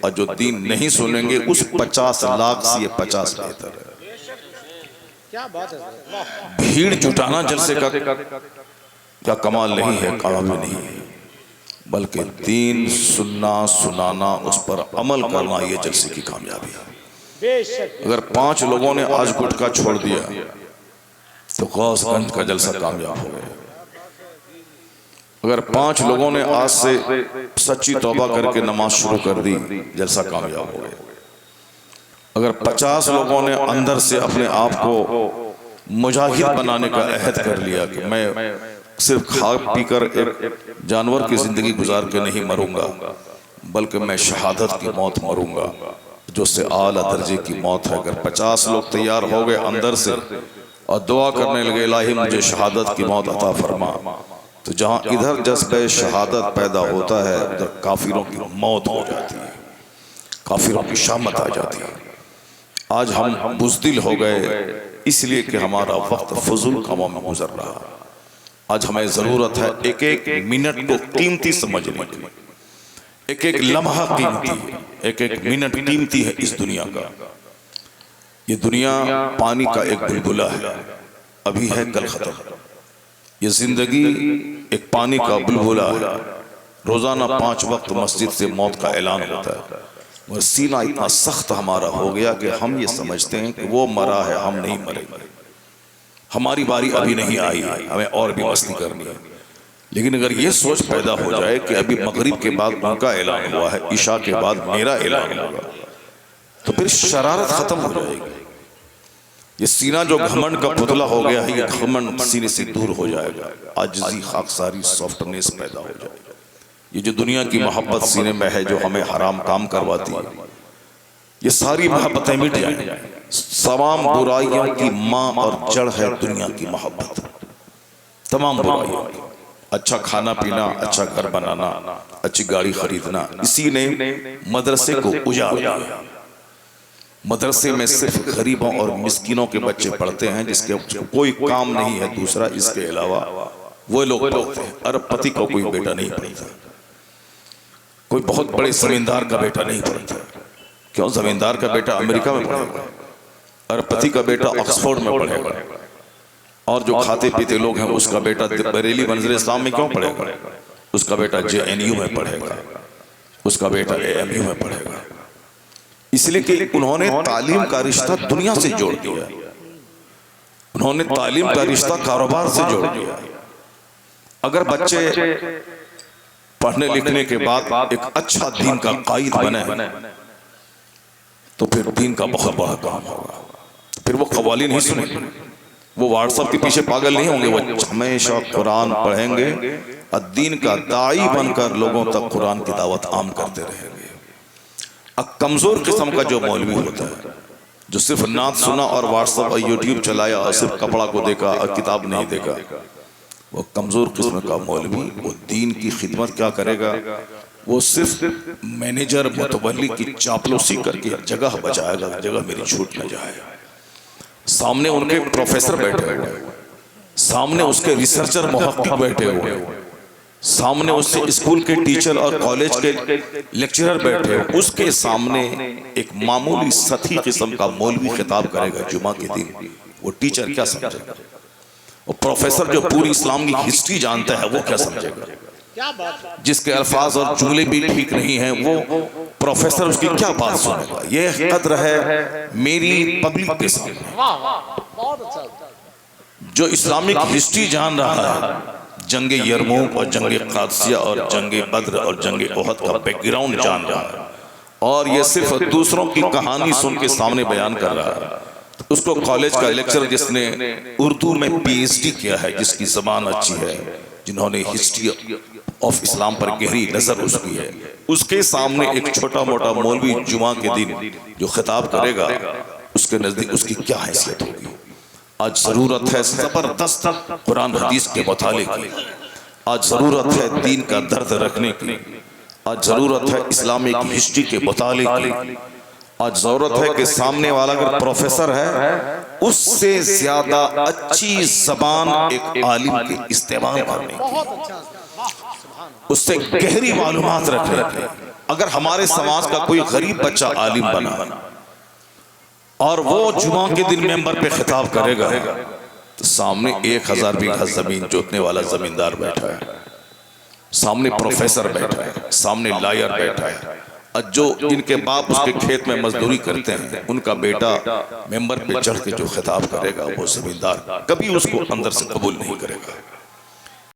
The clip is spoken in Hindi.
और जो दीन नहीं सुनेंगे उस 50 लाख से ये 50 बेहतर है। क्या बात है, भीड़ जुटाना जलसे का क्या कमाल नहीं है, कामयाबी नहीं है, बल्कि दीन सुनना सुनाना उस पर अमल करना ये जलसे की कामयाबी है। अगर 5 लोगों ने आज गुटखा छोड़ दिया तो गौसगंज का जलसा कामयाब हो गया। अगर 5 लोगों ने आज से सच्ची तौबा करके नमाज शुरू कर दी, जलसा कामयाब हो गया। अगर 50 लोगों ने अंदर से अपने आप को मुजाहिद बनाने का अहद कर लिया कि मैं सिर्फ खा पीकर एक जानवर की जिंदगी गुजार के नहीं मरूंगा, बल्कि मैं शहादत की मौत मरूंगा जो से आला दर्जे की मौत है। अगर 50 लोग तैयार हो गए अंदर से और दुआ करने लगे, इलाही मुझे शहादत की मौत अता फरमा, तो जहां इधर जज्बे शहादत पैदा होता है उधर काफिरों की मौत हो जाती है, काफिरों की शामत आ जाती है। आज हम बुज़दिल हो गए इसलिए कि हमारा वक्त फजूल कामों में गुजर रहा। आज हमें जरूरत है एक एक मिनट को कीमती समझने की, एक एक लम्हा कीमती है, एक एक मिनट कीमती है इस दुनिया का। ये दुनिया पानी का एक बुलबुला है, अभी है कल खत्म। ये जिंदगी एक पानी का बुलबुला है, रोजाना 5 वक्त मस्जिद से मौत का ऐलान होता है, और सीना इतना सख्त हमारा हो गया कि हम ये समझते हैं कि वो मरा है, हम नहीं मरेंगे, हमारी बारी अभी नहीं आई है, हमें और भी मस्ती करनी है। लेकिन अगर ये सोच पैदा हो जाए कि अभी मगरिब के बाद उनका ऐलान हुआ है, इशा के बाद मेरा ऐलान होगा, तो फिर शरारत खत्म हो जाएगी। ये सीना जो घमंड का पुतला हो गया है, ये घमंड सीने से दूर हो जाएगा, आजिज़ी खाकसारी सॉफ्टनेस पैदा हो जाएगा। ये जो दुनिया की मोहब्बत सीने में है जो हमें हराम काम करवाती है, ये सारी मोहब्बतें मिट जाएंगी। तमाम बुराइयों की माँ और जड़ है दुनिया की मोहब्बत, तमाम बुराइयों। अच्छा खाना पीना, अच्छा घर बनाना, अच्छी गाड़ी खरीदना, इसी ने मदरसे को उजाड़ दिया। मदरसे में सिर्फ गरीबों और मिस्किनों के बच्चे पढ़ते हैं जिसके कोई काम नहीं है दूसरा इसके अलावा, वो लोग पढ़ते हैं। अरबपति को कोई बेटा नहीं पढ़ता, कोई बहुत बड़े जमींदार का बेटा नहीं पढ़ता। क्यों? जमींदार का बेटा अमेरिका में पढ़ेगा, अरबपति का बेटा ऑक्सफोर्ड में पढ़ेगा, और जो खाते पीते लोग हैं उसका बेटा बरेली मंज़िल इस्लाम में क्यों पढ़ेगा? उसका बेटा JNU में पढ़ेगा, उसका बेटा AMU में पढ़ेगा। इसलिए कि उन्होंने तालीम का रिश्ता दुनिया से जोड़ दिया, उन्होंने तालीम का रिश्ता कारोबार से जोड़ दिया। अगर बच्चे पढ़ने लिखने के बाद एक अच्छा दीन का कायद बने तो फिर दीन का बहुत बड़ा काम होगा। फिर वो कवाली नहीं सुनेंगे, वो व्हाट्सएप के पीछे पागल नहीं होंगे, वो हमेशा कुरान पढ़ेंगे और दीन का दाई बनकर लोगों तक कुरान की दावत आम करते रहेंगे। अब कमजोर किस्म का जो मौलवी होता है, जो सिर्फ नात सुना और व्हाट्सएप और यूट्यूब चलाया और सिर्फ कपड़ा को देखा और किताब नहीं देखा, वो कमजोर किस्म का मौलवी वो दीन की खिदमत क्या करेगा? वो सिर्फ मैनेजर मुतवल्ली की चापलूसी करके जगह बचाएगा, जगह मेरी छूट न जाए। सामने उनके प्रोफेसर बैठे हुए, सामने उसके रिसर्चर मुहक्किक बैठे हुए, सामने उससे स्कूल के टीचर और कॉलेज के लेक्चरर बैठे हुए, उसके सामने एक मामूली सती किस्म का मौलवी खिताब करेगा जुमा के दिन, वो टीचर क्या समझेगा? वो प्रोफेसर जो पूरी इस्लाम की हिस्ट्री जानता है वो क्या समझेगा? जिसके अल्फाज और जुमले भी ठीक नहीं हैं वो प्रोफेसर उसकी क्या बात सुनेगा? ये कद्र है मेरी पब्लिक के सामने। जो इस्लामिक हिस्ट्री जान रहा है, जंगे यरमूक और जंगे कादसिया और जंगे बद्र और जंगे ओहद का बैकग्राउंड जान रहा है, और ये सिर्फ दूसरों की कहानी सुन के सामने बयान कर रहा है, उसको कॉलेज का लेक्चर जिसने उर्दू में PhD किया है, जिसकी जबान अच्छी है, जिन्होंने हिस्ट्री ऑफ इस्लाम पर गहरी नजर उसकी है, उसके सामने एक छोटा मोटा मौलवी जुमा के दिन जो खिताब करेगा, उसके नजदीक उसकी क्या हैसियत होगी? आज जरूरत है जबरदस्त कुरान हदीस के मुताले की, आज जरूरत है दीन का दर्द रखने की, आज जरूरत है इस्लामिक हिस्ट्री के मुताले की, आज जरूरत है कि सामने वाला अगर प्रोफेसर है उससे ज्यादा अच्छी जबान एक आलिम के इस्तेमाल करने की, उससे गहरी मालूमात रखने की, अगर हमारे समाज का कोई गरीब बच्चा आलिम बना और वो जुमा के दिन मेंबर पे खिताब करेगा तो सामने 1000 बीघा जमीन जोतने वाला जमींदार बैठा है, सामने प्रोफेसर बैठा है, सामने लॉयर बैठा है, और जो इनके बाप उसके खेत में मजदूरी करते हैं उनका बेटा मेंबर पे चढ़ के जो खिताब करेगा वो जमींदार कभी उसको अंदर से कबूल नहीं करेगा।